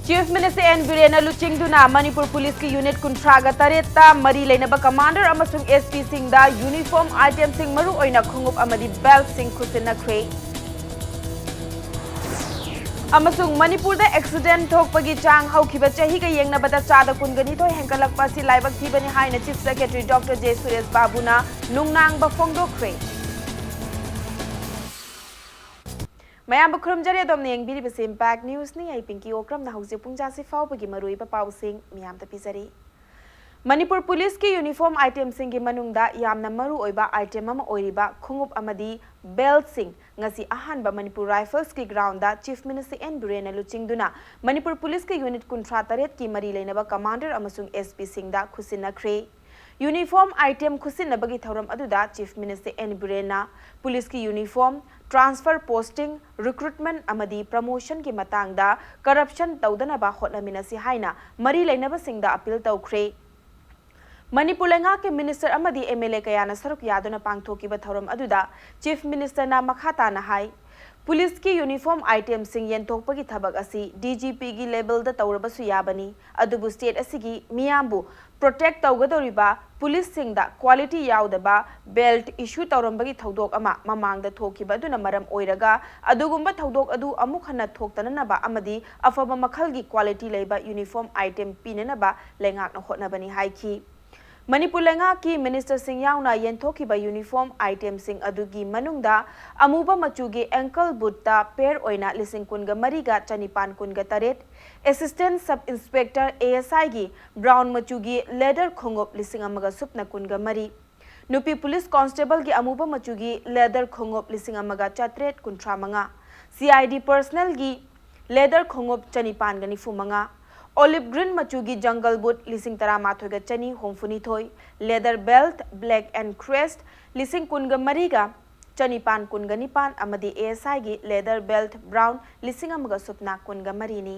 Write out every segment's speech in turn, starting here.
Chief Minister N. Birena Luchingduna Manipur Police ki Unit Kuntraga Tareta Mari Lainaba Commander amasung SP Singda uniform item sing maru oina khungup amadi belt sing khusina khrei. Amasung Manipur da accident thokpagi chang haukiba chahi ka yengnabada chada kungani thoi henkalakpa si laibak thibani haina Chief Secretary Dr. J. Suresh Babuna nungnang ba phongdokhrei. Mayam bukhrum jare dom neng biri base impact news ni ai pinki okram na hausi pungja se fau pagi marui pa pau sing miyam ta pisari Manipur Police ki uniform item sing gi manungda yamna maru oiba item ama oiriba khungup amadi belt sing ngasi ahan ba Manipur Rifles ki ground da Chief Minister N. Birena Luchingduna Manipur Police ki unit kuntra taret ki mari leinaba commander amasung SP Singda khusina khrei Uniform item khusin bagi thauram aduda Chief Minister N. Birena Police ki uniform transfer posting recruitment amadi promotion ki matangda corruption tawdana ba hotlamina si haina mari lainaba singda appeal tawkhre Manipur lenga ke minister amadi MLA kayana saruk yaduna pangthoki ba thauram aduda Chief Minister na makhata na hai Police ki uniform item sing yenthokpagi thabak asi DGP gi level da tawrabasu yabani adubu state asigi miyambu protect tawgadoriba police singda quality yaudaba belt issue tawrambagi thodok ama mamangda thokiba aduna maram oiraga adugumba thodok adu amuk hana thoktananaba amadi afaba makhalgi quality leiba uniform item pinanaba lengakna hotnabani haiki Manipur lenga ki minister sing yauna yenthoki ba uniform item sing adugi manungda amuba machugi ankle boot ta pair oina lising kunga mariga chanipan kunga taret assistant sub inspector ASI gi brown machugi leather khongop lising amaga supna kunga mari nupi police constable gi amuba machugi leather khongop lising amaga chatret kuntra manga CID personnel gi leather khongop chanipan gani fumanga Olive green machugi jungle boot lising tara mathoga chani homfuni thoi leather belt black and crest lising kunga mariga chani pan kunga nipan amadi ASI gi leather belt brown lising amaga supna kunga marini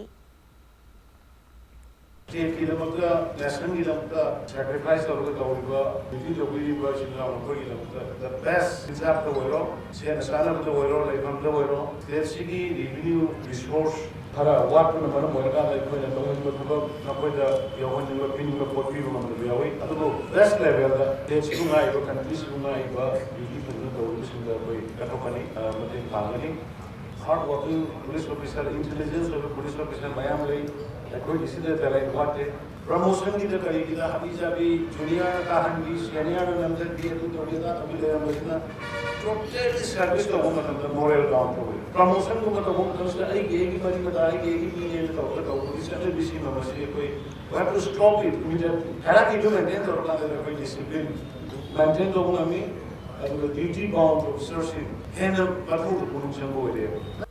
State ki lamaka national ki lamaka sacrifice karuga tawriba duty tawriba chila ki lamaka the best insaf the wero sen sana the wero like from the wero state city revenue resource para what na mara moira like ko na tawriba thaba na ko da yawon ni pin ko potri ro man the yawi adu best level da state city ngai ro country city ngai ba duty to tawriba sinda koi katokani mate pangani hard working police officer intelligence of police officer mayam lai कोई किसी तरह पहले बात है promotion की तो करेगी ना हमी जब जूनियर का हंडी सीनियर नंबर दिए तो थोड़ी ना अभी ले हम इतना टोटल सर्विस तो वो मतलब मॉरल डाउन हो गई प्रमोशन को मतलब वो मतलब उसका एक ही बारी बताया कि एक ही पीरियड तो इसका बीसी में बस ये कोई we have to stop it immediately है कि जो मेंटेन तो रखना है कोई डिसिप्लिन मेंटेन तो वो हमें अगर ड्यूटी बाउंड ऑफिसर्स है ना मतलब तो पुलिस संभव है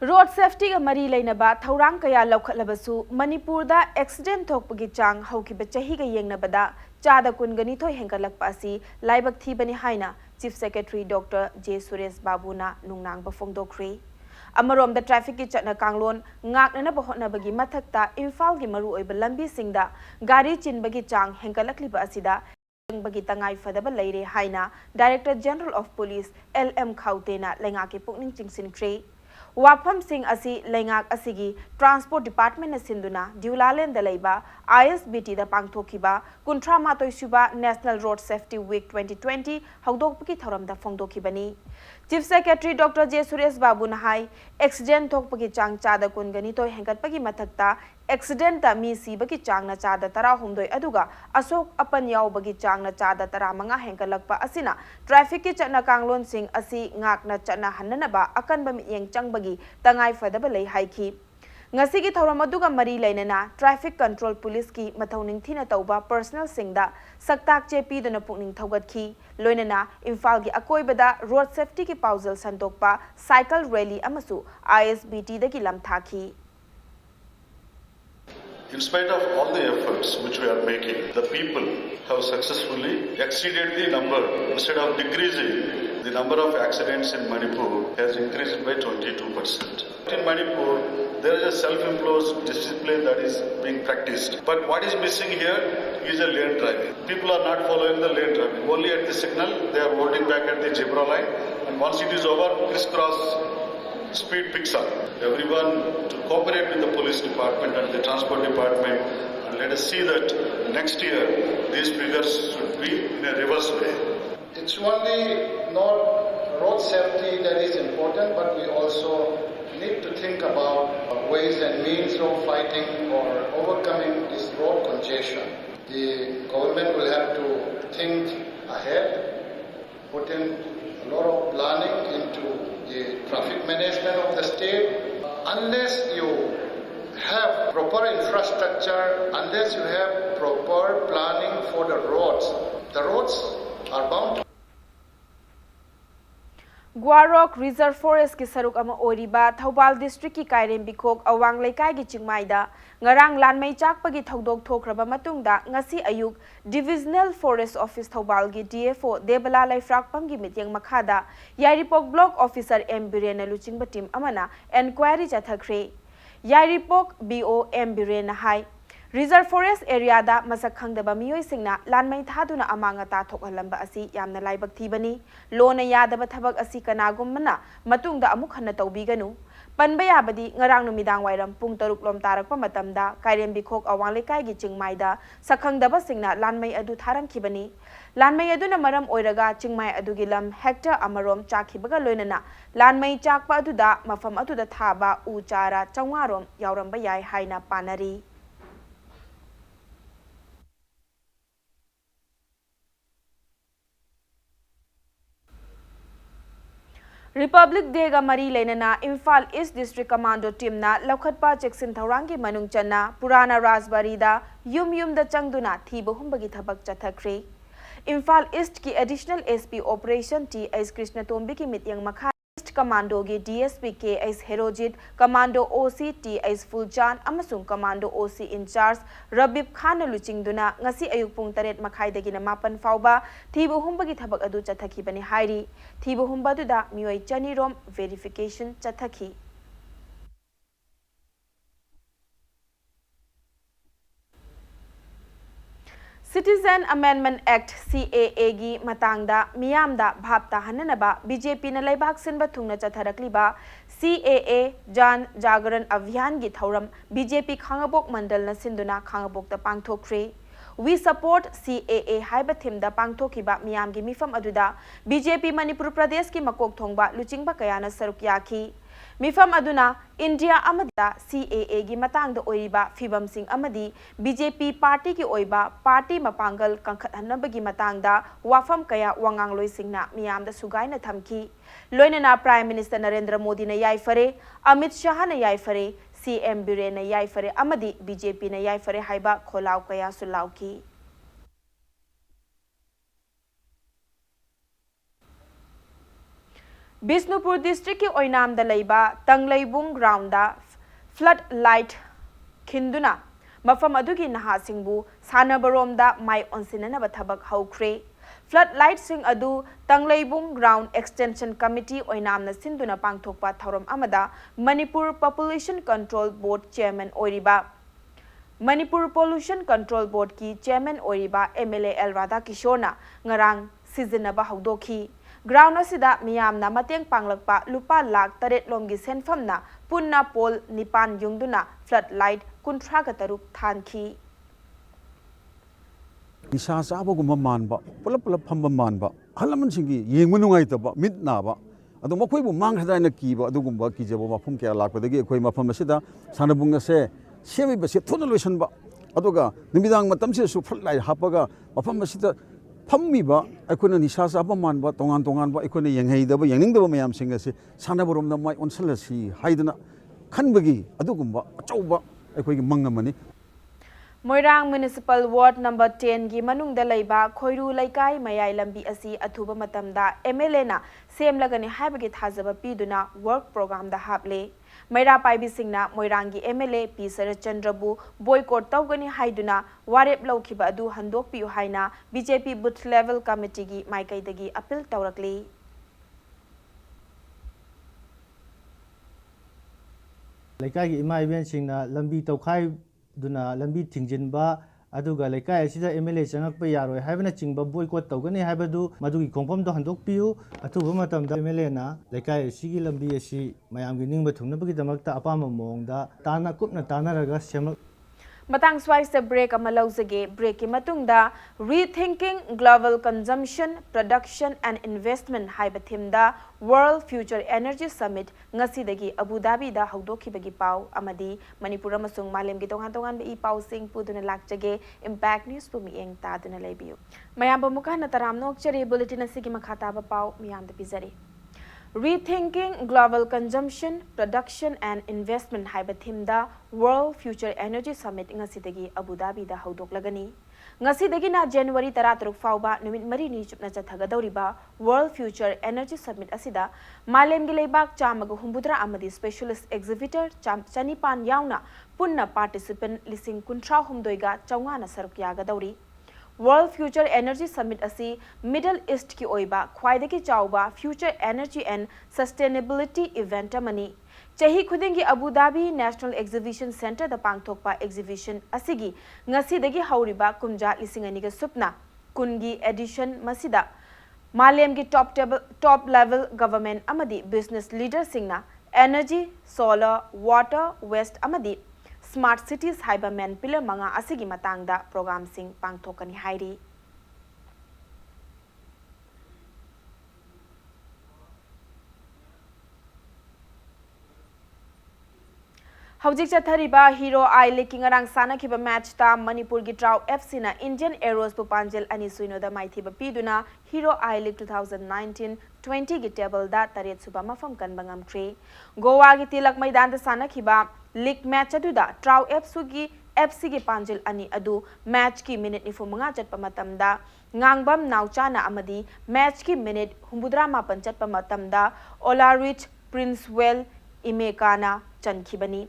Road safety ga mari lainaba thaurang kaya laukhatlabasu Manipur da accident thokpagi chang haukiba chahi ga yengnabada chada kungani thoi henkalakpa asi laibak thibani haina Chief Secretary Dr. J. Suresh Babuna nungnang ba phongdokhrei amarom da traffic ki chatna kanglon ngaknana ba hotnabagi mathakta Imphal gi maru oiba lambi singda gari chinbagi chang henkalakliba asida bagi tangai fadaba leire haina Director General of Police LM Khautena lenga ki pukning chingsin khrei Wapam Singh asi lengak asigi Transport Department na sinduna Diulalen da leiba ISBT da pangthokiba kuntra matoi suba National Road Safety Week 2020 haudokpaki thoram da phongdokibani Chief Secretary Dr. J. Suresh Babu nahai accident thokpaki chang chada kungani toy hengatpagi mathakta accident ta mi sibagi chang na chada tara humdoi aduga asok apan yaubagi chang na chada tara manga hengalakpa asina traffic ki chana kanglon sing asi ngak na chana hanna ba akan ba mi yeng changbagi tangai fadaba lei haiki ngasi gi thoram aduga mari lainana traffic control police ki mathauning thina tauba personal singda saktak che pi dona pukning thogatki loinana Imphal gi akoibada road safety ki pausal santokpa cycle rally amasu ISBT da ki lamthaki In spite of all the efforts which we are making, the people have successfully exceeded the number. Instead of decreasing, the number of accidents in Manipur has increased by 22%. In Manipur, there is a self-imposed discipline that is being practiced. But what is missing here is a lane driving. People are not following the lane driving. Only at the signal, they are holding back at the zebra line. And once it is over, crisscross speed picks up. Everyone to cooperate with the police department and the transport department, and let us see that next year these figures should be in a reverse way. It's only not road safety that is important, but we also need to think about ways and means of fighting or overcoming this road congestion. The government will have to think ahead, put in a lot of planning into the traffic management of the state. Unless you have proper infrastructure, unless you have proper planning for the roads are bound to Guarok Reserve Forest ki saruk ama oriba Thobal District ki Kairem Bikok awang laikai gi chingmaida ngarang lanmei chakpagi thodok thokraba matungda ngasi ayuk Divisional Forest Office Thobal gi DFO Debala Laifrakpam gi mityang makhada Yairipok Block Officer M Birena luchingba team amana enquiry chathakre Yairipok BO M Birena hai Reserve Forest area da masak khangdaba miyoi singna lanmai thaduna amanga ta thokhalamba asi yamna laibak thibani lona yadaba thabak asi kanagumna matungda amuk hanna tawbiganu panba yabadi ngarang numidang wairam pung 3 lom tarakpa matamda Kairem Bikhok awang lekai gi chingmaida sakhangdaba singna lanmai adu tharam khibani lanmai aduna maram oiraga chingmai adugi lam hectare amarom chakhibaga loinana lanmai chakpa aduda mafam aduda thaba u chara changwarom yauramba yai haina panari Republic Day ga mari leinana Imphal East District Commando team na Laukhatpa Jackson Thaurangi manung channa Purana Rajbari da yum da changduna thiba humbagi thabak chathakre Imphal East ki Additional SP Operation T.S. Krishna Tombi ki mityang makha East Commando gi DSP K.S. Herojit Commando OC T.S. Fulchan amasung Commando OC in charge Rabib Khan luchingduna ngasi ayuk pung 8 makhai dagi na 8 fauba thiba humbagi thabak adu chathakibani hairi thiba humba duda mioi chani rom verification chathaki Citizen Amendment Act CAA gi matangda miyamda bhapta hananaba BJP na laibak sinba thungna chatharakliba CAA Jan Jagaran Abhiyan gi thauram BJP Khangabok Mandal na sinduna Khangabok ta pangthokre We support CAA haiba thimda pangthokiba miyam gi mifam aduda BJP Manipur Pradesh ki makok thongba luchingba kayana saruk yakhi Mifam aduna India amada CAA gi matangda oiba fibam sing amadi BJP party ki oiba party mapangal kangkhat hanabagi matangda wafam kaya wangang loisingna miyamda sugaina thamki loinana Prime Minister Narendra Modi na yaifare Amit Shah na yaifare CM Biren na yaifare amadi BJP na yaifare haiba kholau kaya sulauki Bisnupur District ki Oinam da laiba Tanglaibung ground da flood light khinduna mafam adugi naha singbu sanabarom da mai onsinana bathabak haukre flood light sing adu Tanglaibung ground extension committee Oinam na sinduna pangthokpa thauram amada Manipur Population Control Board chairman oiriba Manipur Pollution Control Board ki chairman oiriba MLA El Radha Kishona ngarang sizinaba haudokhi Ground asida miyamna mateng panglakpa lupa lakh 8 lomgi senfamna punna pol nipan yungduna floodlight kuntra ka taruk thanki Nisha sabagumba manba pulap phamba manba halaman singi yengma nungaitaba mitnaba adu makoibu manghadaina kiba adugumba kijabo mafum kya lakpadagi ekoi mafam asida sanabungna se semiba se thona loisanba aduga nimidang matamse su floodlight hapaga mafam asida Pamiba, I couldn't Nishas Abaman, but Tongan, but I couldn't Yang the Yang the Mayam singers, Sanaborum, the my own Celesi, Haidana, Kanbagi, Adugumba, Choba, I could manga money. Moirang Municipal Ward number 10 gi manung da laiba Khoiru Laikai Mayai Lambi asi athuba matamda MLA na sem lagani haibagi thazaba piduna work program da haple Maira Paibi Singna Moirangi MLA P Sarachandrabu boycott tawgani haiduna warep lawkhiba adu handok piu haina BJP booth level committee gi maikai dagi appeal tawrakli Laikai gi ima event singna lambi tawkhai duna lambi thingjinba ꯑꯗꯨꯒ ꯂꯩꯀꯥꯏ ꯑꯁꯤꯗ MLA ꯆꯪꯉꯛꯄ ꯌꯥꯔꯣꯏ ꯍꯥꯏꯕꯅꯆꯤꯡꯕ boycott ꯇꯧꯒꯅꯤ ꯍꯥꯏꯕꯗꯨ ꯃꯗꯨꯒꯤ ꯈꯣꯡꯐꯝꯗꯣ ꯍꯟꯗꯣꯛꯄꯤꯌꯨ ꯑꯊꯨꯕ ꯃꯇꯝꯗ MLAꯅ ꯂꯩꯀꯥꯏ ꯑꯁꯤꯒꯤ ꯂꯝꯕꯤ ꯑꯁꯤ ꯃꯌꯥꯝꯒꯤ ꯅꯤꯡꯕ ꯊꯨꯡꯅꯕꯒꯤꯗꯃꯛꯇ ꯑꯄꯥꯝꯕ ꯃꯑꯣꯡꯗ ꯀꯨꯞꯅ ꯇꯥꯟꯅꯔꯒ ꯁꯦꯝꯂꯛ Matang swaise break ama lauzage break ki matungda rethinking global consumption production and investment haiba thimda World Future Energy Summit ngasi dagi Abu Dhabi da haudokhibagi pau amadi Manipur amasung malem gi tongan tongan be pau sing puduna lakjage impact news pu mi eng ta duna lebiu mayam bamuka na taram nok chari bulletin asigi makhata ba pau miyam da bizari Rethinking Global Consumption, Production and Investment haiba thimda World Future Energy Summit ngasidagi Abu Dhabi da haudoklagani. Ngasidagi na January 13 fauba numit mari ni chupna chathagadawriba World Future Energy Summit asida malemgi leibak chamaga humbudra amadi specialist exhibitor chanipan yauna punna participant lising kuntra humdoiga chawngana saruk yagadawri. World Future Energy Summit asi Middle East ki oiba khwaidagi chawba Future Energy and Sustainability event amani chahi khudingi Abu Dhabi National Exhibition Center da pangthokpa exhibition asigi ngasi dagi hauriba kumja lisingani ga supna kungi edition masida malem gi top level government amadi business leader singna energy solar water waste amadi Smart Cities haiba men pillar manga asigi matangda program sing pangthokani hairi Hawjik chathariba Hero I Leaking arang sana kiba match ta Manipur gi Trau FC na Indian Arrows pu Panjel ani suino da maithiba piduna Hero I League 2019-20 gi table da taret suba mafam kan bangam kre Goa gi tilak maidan da sana kiba League match aduda Trau FC gi Panjel ani adu match ki minute ni fumanga chatpa matamda ngangbam nauchana amadi match ki minute humbudra mapan chatpa matamda Olarich Princewell Imekana chankibani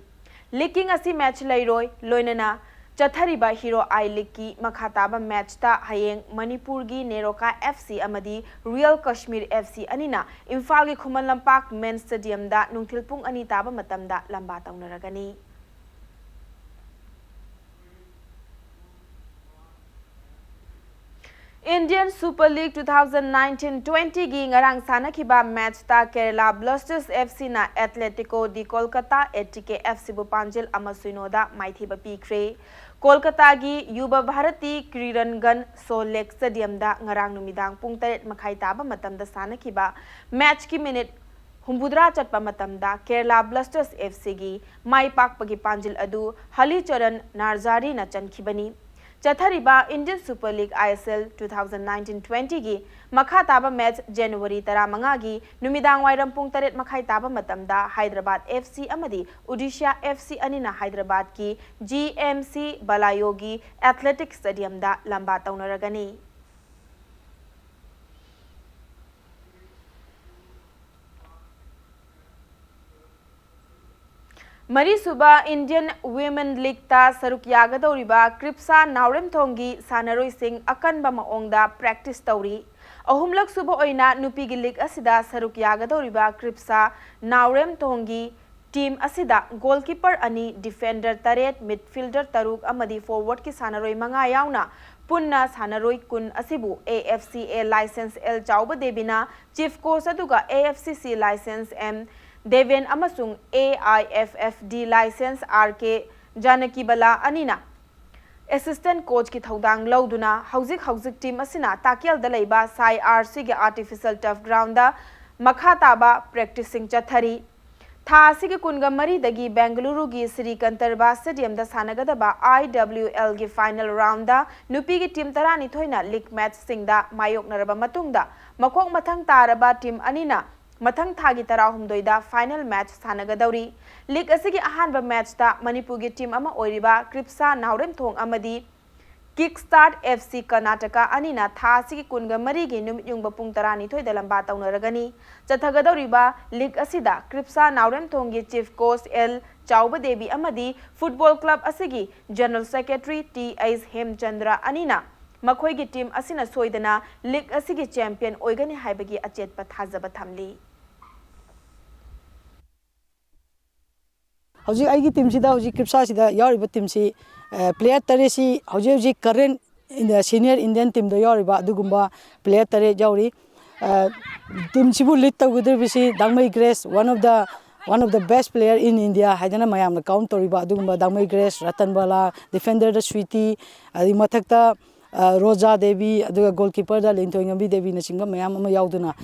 Leaking asi match lairoi loinana chathariba Hero I League ki makhataba match ta hayeng Manipur gi Neroka FC amadi Real Kashmir FC anina Imphal gi Khuman Lampak Men Stadium da nungthil pung ani taba matamda lamba taunaragani Indian Super League 2019-20 gi ngarang sana kiba match ta Kerala Blasters FC na Atletico di Kolkata ATK FC bu Panjil amasuino da maithiba pikre Kolkata gi Yuba Bharati Krirangan Solek Stadium da ngarang numidang pung 8 makhai taba matamda sana kiba match ki minute Humbudra chatpa matamda Kerala Blasters FC gi mai pakpagi Panjil adu Halicharan Narzari na chankhibani Chathariba Indian Super League ISL 2019-20 gi makha taba match January 15 gi numidang wairam pung 8 makhai taba matamda Hyderabad FC amadi Odisha FC anina Hyderabad ki GMC Balayogi Athletic Stadium da lamba taunaragani Mari Suba Indian Women League ta saruk yagadawriba Kripsa Naurem Thongi Sanaroi Singh akanba maongda practice tawri ahumlak suba oina nupigi league asida saruk yagadawriba Kripsa Naurem Thongi team asida goalkeeper ani defender taret midfielder taruk amadi forward ki sanaroi manga yauna punna sanaroi kun asibu AFCA license L chauba debina chief coach aduga AFCC license M Deven amasung AIFFD license RK Janaki Bala anina assistant coach ki thodang lauduna hauzik team asina takyal da leiba Sai RC ge artificial turf ground da makha taba practicing chathari tha asigi kunga mari dagi Bengaluru gi Sri Kantarba stadium da sanagadaba IWL gi final round da nupi gi team tarani thoina league match singda mayok naraba matungda makok mathang taraba team anina Mathang thagi tarahumdoida final match sanagadawri league asigi ahanba match ta Manipur gi team ama oiriba Kripsa Naurem Thong amadi Kickstart FC Karnataka anina tha asigi kunga mari gi numit yungba pung tarani thoi dalamba taunaragani chathagadawriba league asida Kripsa Naurem Thong gi chief coach L Chauba Devi amadi football club asigi general secretary T.S. Hemchandra anina makhoi gi team asina soidana league asigi champion oigani haibagi achetpa thazaba thamli हौजिक आइगी team सिदा हौजिक क्रिप्सा सिदा यारिबा team सी player तरे सी हौजिक करेंट सीनियर इंडियन टीम दो यारिबा अदुगुम्बा प्लेयर तरे यावरी टीम सिबु लीड तौगदरबिसी Dangmei Grace one of the best player in India haidana mayam na count toriba adugumba dangmai grace ratan bala defender da sweetie adi mathakta roja devi aduga goalkeeper da linthoingambi devi na chingba mayam ama yauduna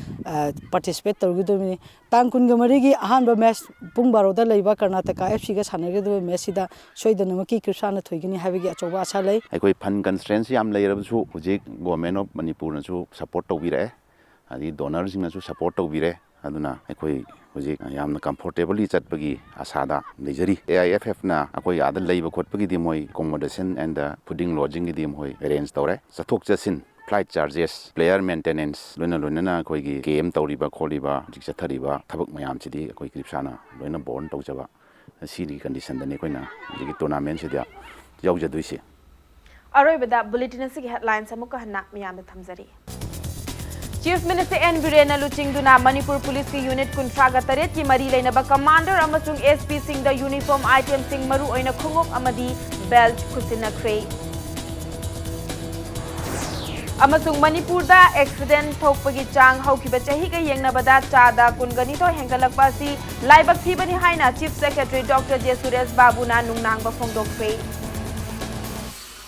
participate torgudumi tangkun gamari gi ahanba match pung baro da leiba karnataka fc ga sanagadu match sida soidana maki krishna thoigini habigi achoba asa lei aikoi fan constraints yam leirabu hujik government of Manipur na su support tawbire adi donors na su support tawbire aduna aikoi hujik yamna comfortably chatbagi asada leijari AIFF na akoi ada leiba khotpagi di moi accommodation and fooding lodging di moi arrange tawre sathok chasin flight charges player maintenance loina na akoi gi game tawriba kholiba hujik chathariba thabak mayam chidi akoi kripsana loina born tawjaba siri condition dani koina hujik tournament sida yawjaduise अरोइबदा bulletin असि headlines अमुक हन्ना मियाम थमजरी chief minister N Biren लुचिंगदुना Manipur police की unit 38 की मरी लेनबा कमांडर अमसुंग एसपी सिंह द यूनिफॉर्म आइटम सिंह मरु ओइना खुंगुक अमदी बेल्ट खुसिनख्रे अमसुंग मणिपुर दा एक्सीडेंट थोकपगी चांग हौखिबा चही का येंगनबदा चादा कुनगनी तो हेंगलकपासी लाइबक थीबनी हाइना चीफ सेक्रेटरी डॉक्टर जे सुरेश बाबूना नुंगनांग फोंदोक्रे